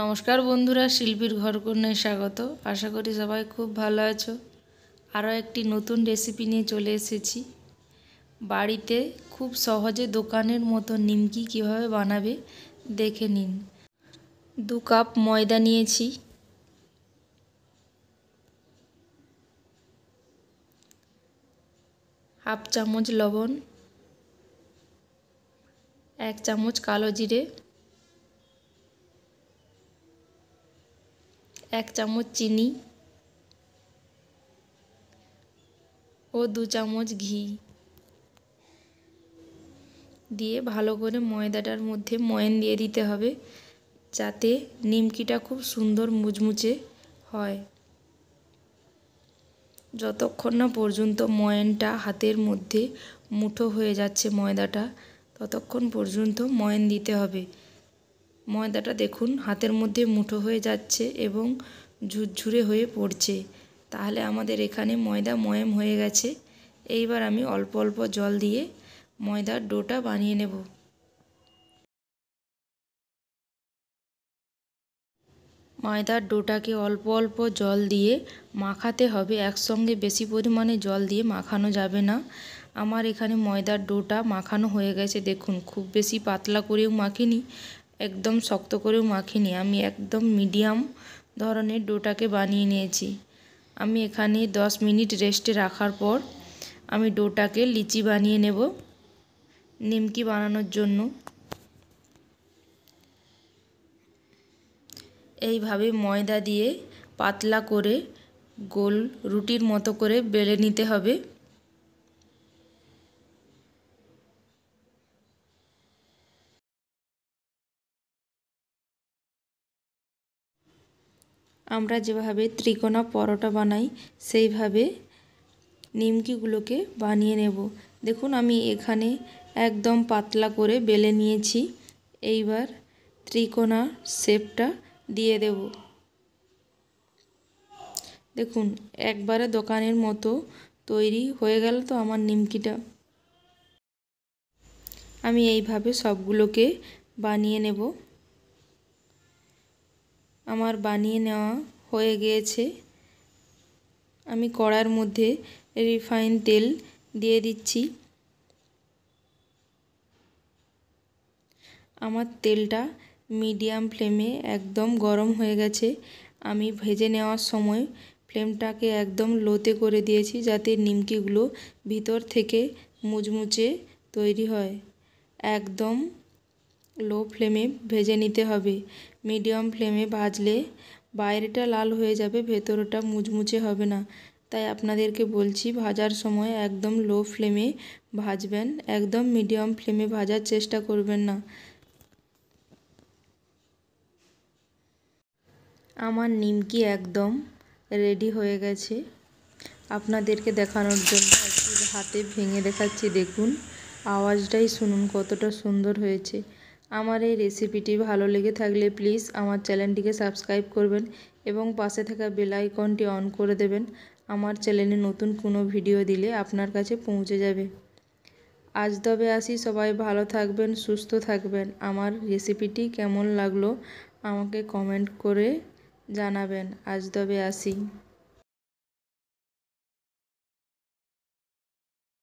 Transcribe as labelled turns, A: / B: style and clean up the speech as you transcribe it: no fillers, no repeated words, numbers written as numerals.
A: নমস্কার বন্ধুরা, শিল্পীর ঘরকন্যায় স্বাগত। আশা করি সবাই খুব ভালো আছো। আরও একটি নতুন রেসিপি নিয়ে চলে এসেছি। বাড়িতে খুব সহজে দোকানের মতো নিমকি কিভাবে বানাবে দেখে নিন। 2 কাপ ময়দা নিয়েছি, হাফ চামচ লবণ, 1 চামচ কালো জিরে, 1 চামচ চিনি ও 2 চামচ ঘি দিয়ে ভালো করে ময়দাটার মধ্যে ময়ান দিয়ে দিতে হবে, যাতে নিমকিটা খুব সুন্দর মুচমুচে হয়। যতক্ষণ না পর্যন্ত ময়ানটা হাতের মধ্যে মুঠো হয়ে যাচ্ছে ময়দাটা, ততক্ষণ পর্যন্ত ময়ান দিতে হবে। ময়দাটা দেখুন হাতের মধ্যে মুঠো হয়ে যাচ্ছে এবং ঝুরঝুরে হয়ে পড়ছে, তাহলে আমাদের এখানে ময়দা ময়াম হয়ে গেছে। এইবার আমি অল্প অল্প জল দিয়ে ময়দার ডোটা বানিয়ে নেব। ময়দার ডোটাকে অল্প অল্প জল দিয়ে মাখাতে হবে, একসঙ্গে বেশি পরিমাণে জল দিয়ে মাখানো যাবে না। আমার এখানে ময়দার ডোটা মাখানো হয়ে গেছে, দেখুন খুব বেশি পাতলা করেও মাখিনি, একদম শক্ত করেও মাখিনি। আমি একদম মিডিয়াম ধরনের ডোটাকে বানিয়ে নিয়েছি। আমি এখানে 10 মিনিট রেস্টে রাখার পর আমি ডোটাকে লিচি বানিয়ে নেব নিমকি বানানোর জন্য। এইভাবে ময়দা দিয়ে পাতলা করে গোল রুটির মতো করে বেলে নিতে হবে। আমরা যেভাবে ত্রিকোণা পরোটা বানাই সেইভাবে নিমকিগুলোকে বানিয়ে নেব। দেখুন আমি এখানে একদম পাতলা করে বেলে নিয়েছি। এইবার ত্রিকোণা শেপটা দিয়ে দেব। দেখুন একবারে দোকানের মতো তৈরি হয়ে গেল তো আমার নিমকিটা। আমি এইভাবে সবগুলোকে বানিয়ে নেব। আমার বানিয়ে নেওয়া হয়ে গিয়েছে। আমি কড়ার মধ্যে রিফাইন তেল দিয়ে দিচ্ছি। আমার তেলটা মিডিয়াম ফ্লেমে একদম গরম হয়ে গেছে। আমি ভেজে নেওয়ার সময় ফ্লেমটাকে একদম লোতে করে দিয়েছি, যাতে নিমকিগুলো ভিতর থেকে মুচমুচে তৈরি হয়। একদম লো ফ্লেমে ভেজে নিতে হবে। মিডিয়াম ফ্লেমে ভাজলে বাইরেটা লাল হয়ে যাবে, ভেতরটা মুচমুচে হবে না। তাই আপনাদেরকে বলছি ভাজার সময় একদম লো ফ্লেমে ভাজবেন, একদম মিডিয়াম ফ্লেমে ভাজার চেষ্টা করবেন না। আমার নিমকি একদম রেডি হয়ে গেছে। আপনাদেরকে দেখানোর জন্য একটু হাতে ভেঙে দেখাচ্ছি, দেখুন আওয়াজটাই শুনুন কতটা সুন্দর হয়েছে। আমার এই রেসিপিটি ভালো লেগে থাকলে প্লিজ আমার চ্যানেলটিকে সাবস্ক্রাইব করবেন এবং পাশে থাকা বেল আইকনটি অন করে দেবেন। আমার চ্যানেলে নতুন কোনো ভিডিও দিলে আপনার কাছে পৌঁছে যাবে। আজ তবে আসি, সবাই ভালো থাকবেন, সুস্থ থাকবেন। আমার রেসিপিটি কেমন লাগলো আমাকে কমেন্ট করে জানাবেন। আজ তবে আসি।